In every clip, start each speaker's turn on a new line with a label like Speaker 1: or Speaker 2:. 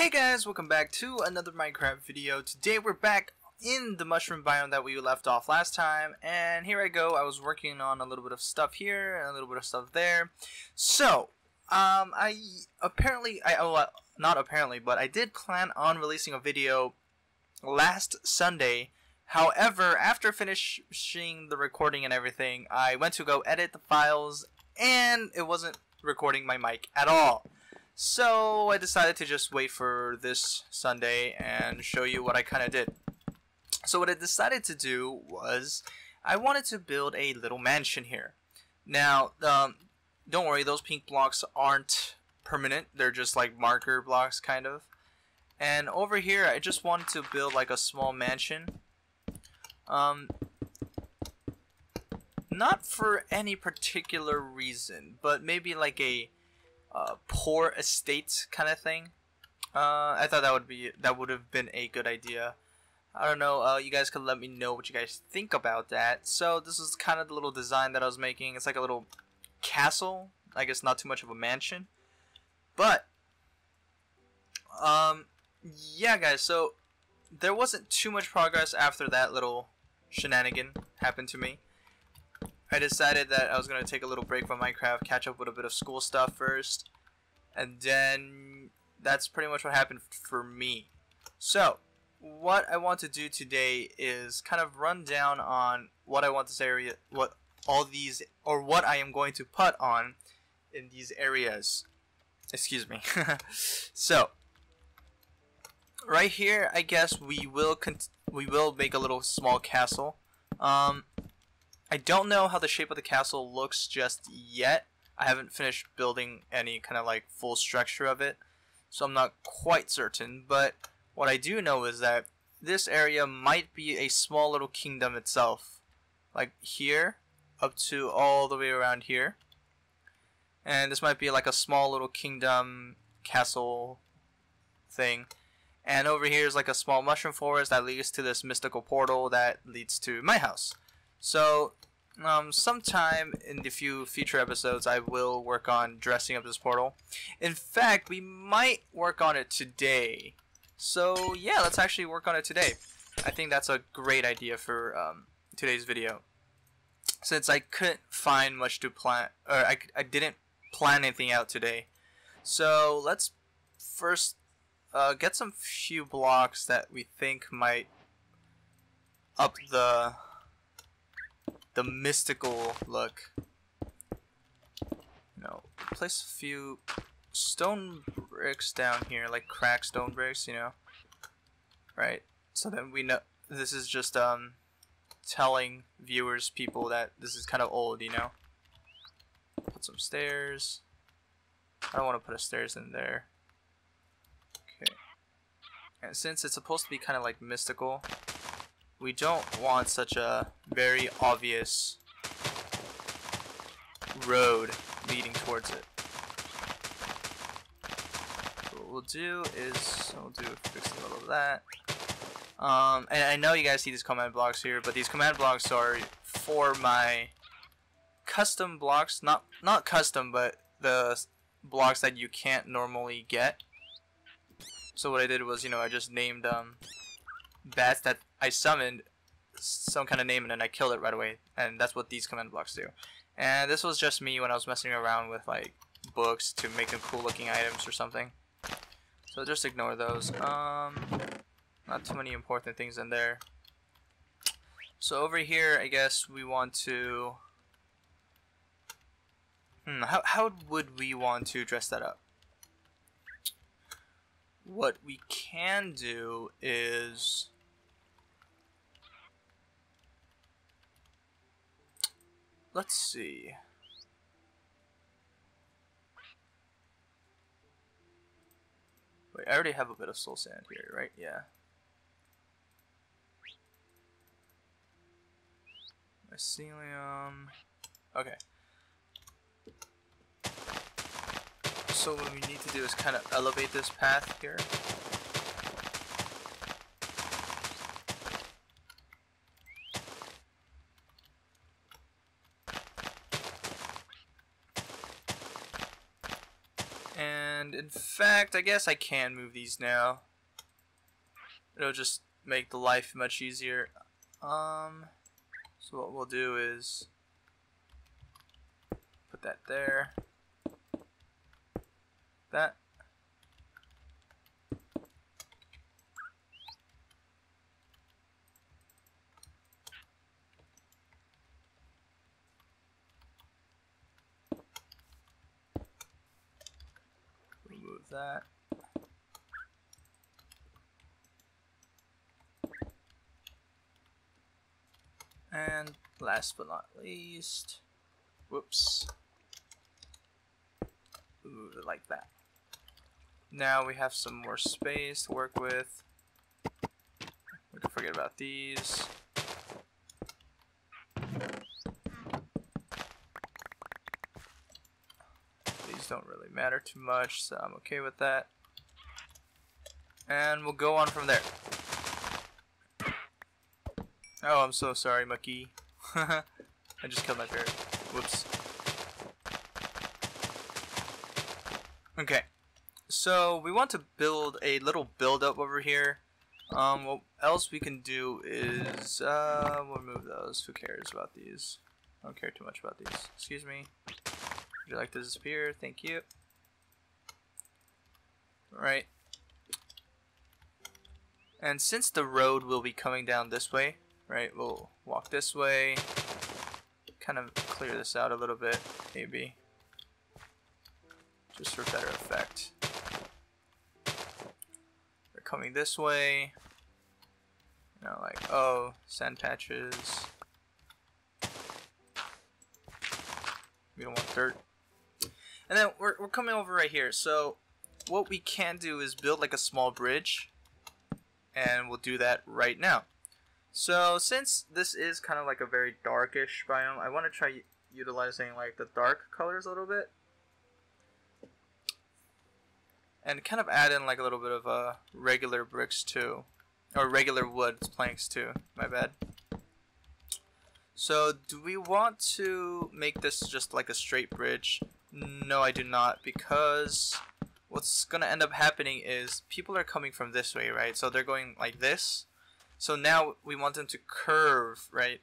Speaker 1: Hey guys, welcome back to another Minecraft video. Today we're back in the mushroom biome that we left off last time, and here I go. I was working on a little bit of stuff here and a little bit of stuff there. So, I did plan on releasing a video last Sunday. However, after finishing the recording and everything, I went to go edit the files and it wasn't recording my mic at all. So I decided to just wait for this Sunday and show you what I kind of did. So what I decided to do was I wanted to build a little mansion here. Now, don't worry, those pink blocks aren't permanent. They're just like marker blocks kind of. And over here I just wanted to build like a small mansion. Not for any particular reason, but maybe like a poor estate kind of thing. I thought that would have been a good idea. I don't know. You guys could let me know what you guys think about that. So this is kind of the little design that I was making. It's like a little castle. I guess not too much of a mansion, but yeah, guys. So there wasn't too much progress after that little shenanigan happened to me. I decided that I was going to take a little break from Minecraft, catch up with a bit of school stuff first, and then that's pretty much what happened for me. So, what I want to do today is kind of run down on what I want this area, what I am going to put on in these areas. Excuse me. So, right here, I guess we will make a little small castle. I don't know how the shape of the castle looks just yet. I haven't finished building any kind of like full structure of it, so I'm not quite certain. But what I do know is that this area might be a small little kingdom itself, like here up to all the way around here. And this might be like a small little kingdom castle thing. And over here is like a small mushroom forest that leads to this mystical portal that leads to my house. So, sometime in the few future episodes, I will work on dressing up this portal. In fact, we might work on it today. So, yeah, let's actually work on it today. I think that's a great idea for today's video. Since I couldn't find much to plan, or I didn't plan anything out today. So, let's first get some few blocks that we think might up the mystical look. You know, place a few stone bricks down here, like cracked stone bricks, you know, right? So then we know this is just telling people that this is kind of old, you know. Put some stairs. I don't want to put a stairs in there. Okay. And since it's supposed to be kind of like mystical, we don't want such a very obvious road leading towards it. So what we'll do is fix a little of that. And I know you guys see these command blocks here, but these command blocks are for my custom blocks, not custom, but the blocks that you can't normally get. So what I did was, you know, I just named bats that I summoned some kind of name and then I killed it right away, and that's what these command blocks do. And this was just me when I was messing around with like books to make them cool looking items or something. So just ignore those. Not too many important things in there. So over here, I guess we want to. How would we want to dress that up? What we can do is let's see. Wait, I already have a bit of soul sand here, right? Yeah. Mycelium. Okay. So what we need to do is kind of elevate this path here. And in fact, I guess I can move these now. It'll just make the life much easier. So what we'll do is put that there. That. Remove that. And last but not least, whoops, move it like that. Now we have some more space to work with. We can forget about these. These don't really matter too much, so I'm okay with that. And we'll go on from there. Oh, I'm so sorry, Maki. I just killed my parrot. Whoops. Okay. So, we want to build a little build-up over here. What else we can do is, we'll remove those. Who cares about these? I don't care too much about these. Excuse me. Would you like to disappear? Thank you. Alright. And since the road will be coming down this way, right, we'll walk this way, kind of clear this out a little bit, maybe, just for better effect. They're coming this way, you know, like, oh, sand patches, we don't want dirt. And then we're coming over right here, so what we can do is build like a small bridge, and we'll do that right now. So since this is kind of like a very darkish biome, I want to try utilizing like the dark colors a little bit. And kind of add in like a little bit of regular bricks too. Or regular wood planks too, my bad. So do we want to make this just like a straight bridge? No, I do not, because what's going to end up happening is people are coming from this way, right? So they're going like this. So now we want them to curve, right?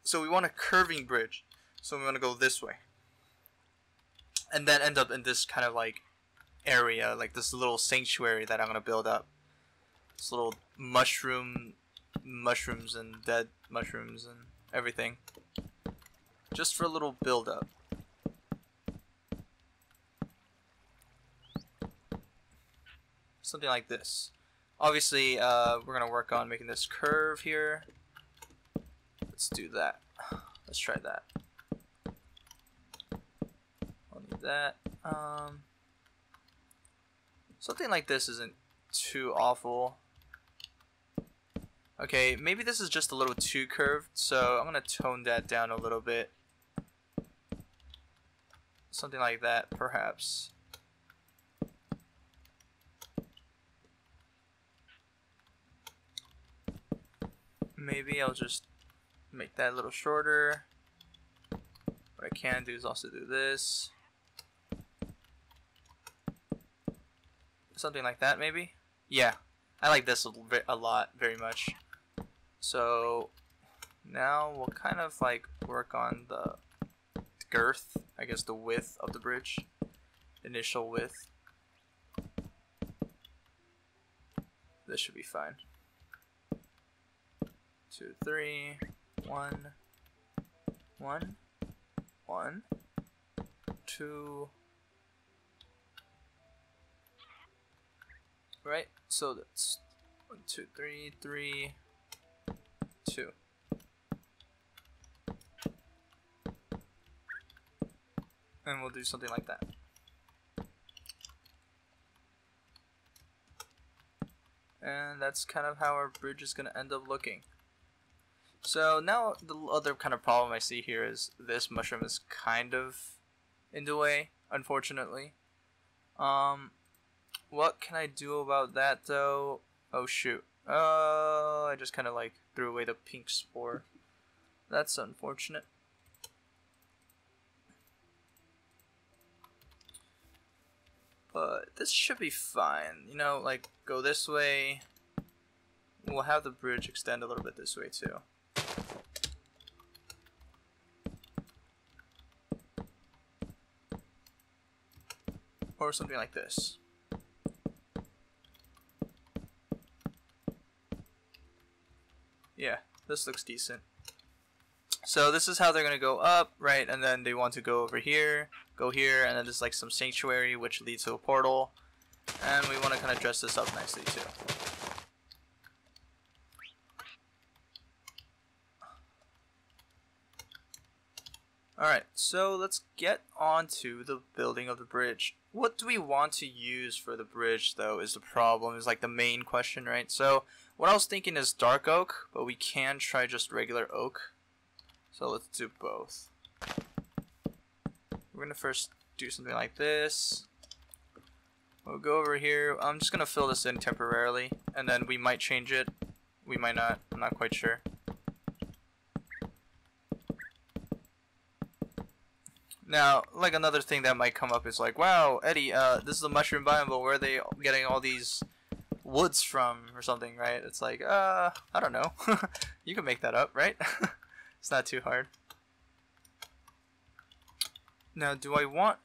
Speaker 1: So we want a curving bridge. So we want to go this way. And then end up in this kind of like area, like this little sanctuary that I'm going to build up. This little mushrooms and dead mushrooms and everything. Just for a little build up. Something like this. Obviously, we're going to work on making this curve here. Let's do that. Let's try that. I'll need that. Something like this isn't too awful. Okay, maybe this is just a little too curved, so I'm going to tone that down a little bit. Something like that, perhaps. Maybe I'll just make that a little shorter. What I can do is also do this. Something like that, maybe? Yeah, I like this a lot, very much. So now we'll kind of like work on the girth, I guess the width of the bridge. Initial width. This should be fine. 2, 3, 1, 1, 1, 2. Right, so that's 1, 2, 3, 3, 2. And we'll do something like that. And that's kind of how our bridge is going to end up looking. So now the other kind of problem I see here is this mushroom is kind of in the way, unfortunately. What can I do about that though? Oh shoot. I just kind of like threw away the pink spore. That's unfortunate. But this should be fine. You know, like, go this way. We'll have the bridge extend a little bit this way too. Or something like this. Yeah, this looks decent. So this is how they're going to go up, right? And then they want to go over here, go here, and then there's like some sanctuary which leads to a portal. And we want to kind of dress this up nicely too. Alright, so let's get on to the building of the bridge. What do we want to use for the bridge though is the problem, is like the main question, right? So what I was thinking is dark oak, but we can try just regular oak. So let's do both. We're gonna first do something like this. We'll go over here. I'm just gonna fill this in temporarily, and then we might change it. We might not. I'm not quite sure. Now, like another thing that might come up is like, wow, Eddie, this is a mushroom biome, but where are they getting all these woods from or something, right? It's like, I don't know. You can make that up, right? It's not too hard. Now, do I want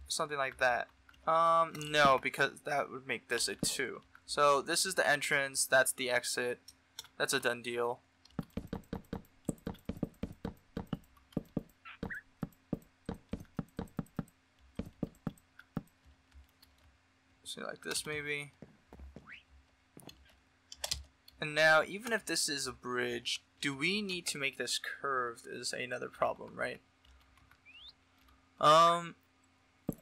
Speaker 1: something like that? No, because that would make this a 2. So this is the entrance, that's the exit. That's a done deal. So like this maybe. And now, even if this is a bridge, do we need to make this curved is another problem, right?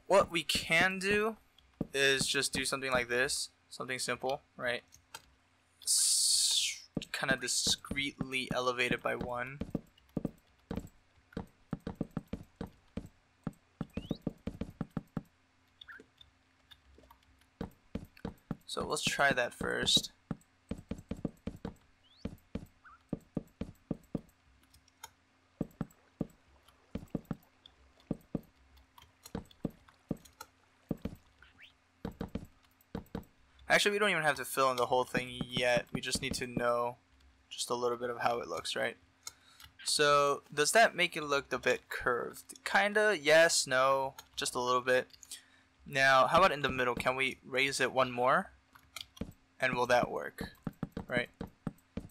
Speaker 1: What we can do is just do something like this, something simple, right? Kind of discreetly elevate it by 1. So let's try that first. Actually, we don't even have to fill in the whole thing yet. We just need to know just a little bit of how it looks, right? So, does that make it look a bit curved? Kinda, yes, no, just a little bit. Now, how about in the middle? Can we raise it 1 more? And will that work? Right?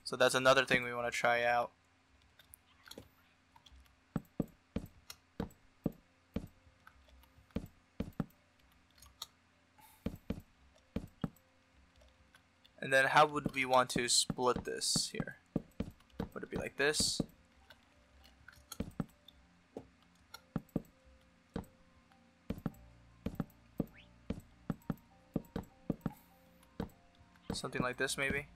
Speaker 1: So that's another thing we want to try out. And then how would we want to split this here? Would it be like this? Something like this maybe?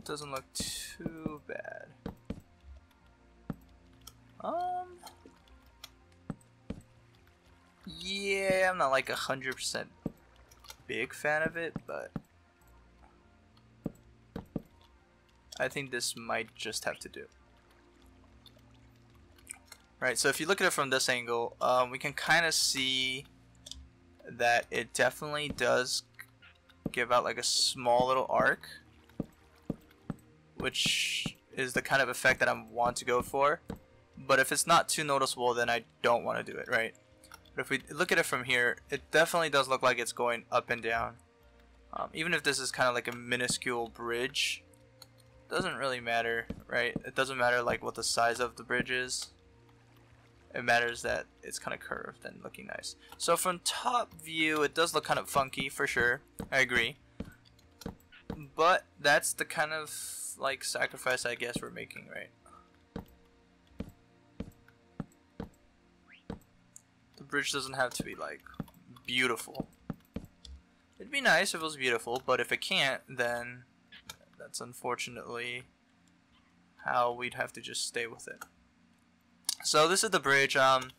Speaker 1: Doesn't look too bad. Yeah, I'm not like 100% big fan of it, but I think this might just have to do. Right, so if you look at it from this angle, we can kind of see that it definitely does give out like a small little arc, which is the kind of effect that I want to go for. But if it's not too noticeable, then I don't want to do it, right? But if we look at it from here, it definitely does look like it's going up and down. Even if this is kind of like a minuscule bridge, doesn't really matter, right? It doesn't matter like what the size of the bridge is. It matters that it's kind of curved and looking nice. So from top view, it does look kind of funky for sure. I agree. But that's the kind of like sacrifice I guess we're making, right? The bridge doesn't have to be like beautiful. It'd be nice if it was beautiful, but if it can't, then that's unfortunately how we'd have to just stay with it. So this is the bridge. You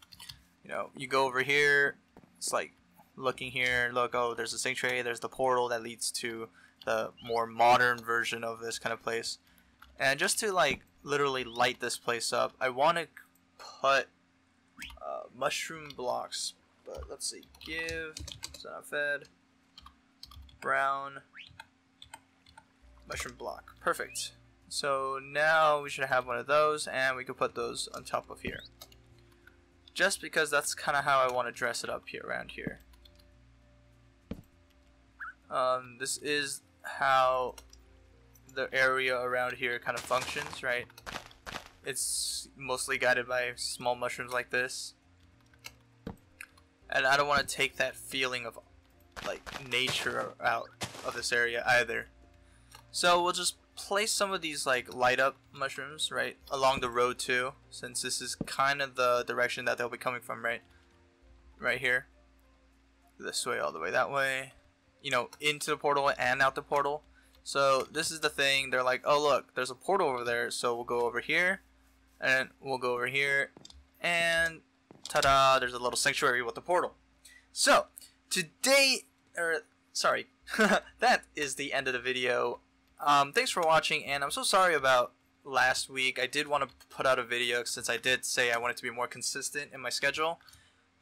Speaker 1: know, you go over here. It's like looking here. Look, oh, there's a sanctuary. There's the portal that leads to the more modern version of this kind of place. And just to like literally light this place up, I want to put mushroom blocks. But let's see, give, it's not fed, brown, mushroom block. Perfect. So now we should have one of those, and we can put those on top of here. Just because that's kind of how I want to dress it up here, around here. This is how the area around here kind of functions, right? It's mostly guided by small mushrooms like this. And I don't want to take that feeling of like nature out of this area either. So we'll just place some of these like light up mushrooms right along the road too, since this is kind of the direction that they'll be coming from, right here. This way, all the way that way, you know, into the portal and out the portal. So this is the thing, they're like, oh look, there's a portal over there, so we'll go over here, and we'll go over here, and ta-da, there's a little sanctuary with the portal. So today, or sorry, that is the end of the video. Thanks for watching, and I'm so sorry about last week. I did want to put out a video since I did say I wanted to be more consistent in my schedule,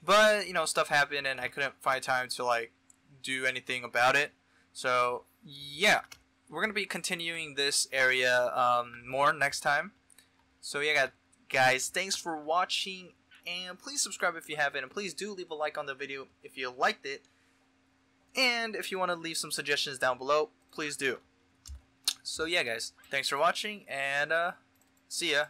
Speaker 1: but you know, stuff happened and I couldn't find time to like do anything about it. So yeah, we're gonna be continuing this area more next time. So yeah, guys, thanks for watching, and please subscribe if you haven't, and please do leave a like on the video if you liked it, and if you want to leave some suggestions down below, please do. So yeah, guys, thanks for watching, and see ya.